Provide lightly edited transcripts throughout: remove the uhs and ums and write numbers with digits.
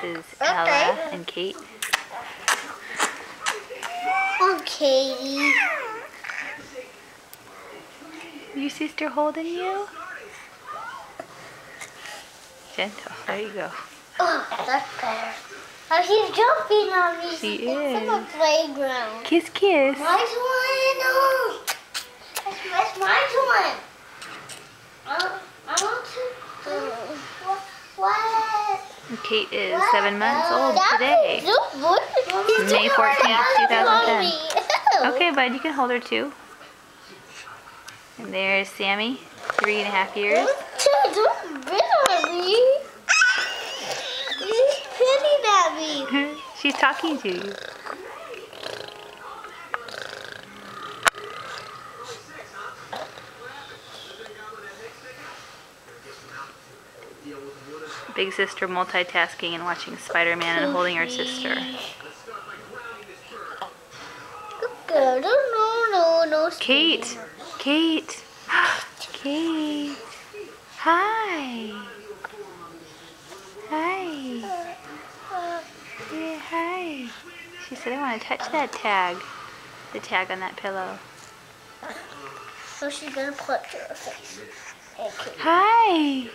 This is Ella and Kate. Okay. Your sister holding you? Gentle. There you go. Oh, that's better. Oh, she's jumping on me. She It's is. on the playground. Kiss, kiss. My one. Oh, that's my one. I want to. What? Kate is 7 months old today. He's May 14th, 2010. Ew. Okay, bud, you can hold her too. And there's Sammy, 3.5 years. Don't bit on me. He's hitting at me. She's talking to you. Big sister multitasking and watching Spider-Man and holding her sister. No. Kate! Kate! Kate! Hi! Hi! Yeah, hi! She said, I want to touch that tag. The tag on that pillow. So she's gonna put to her face. Okay. Hi!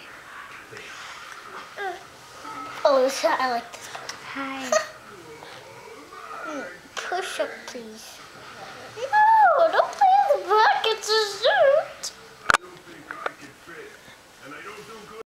Oh, I like this. Hi! Push up, please.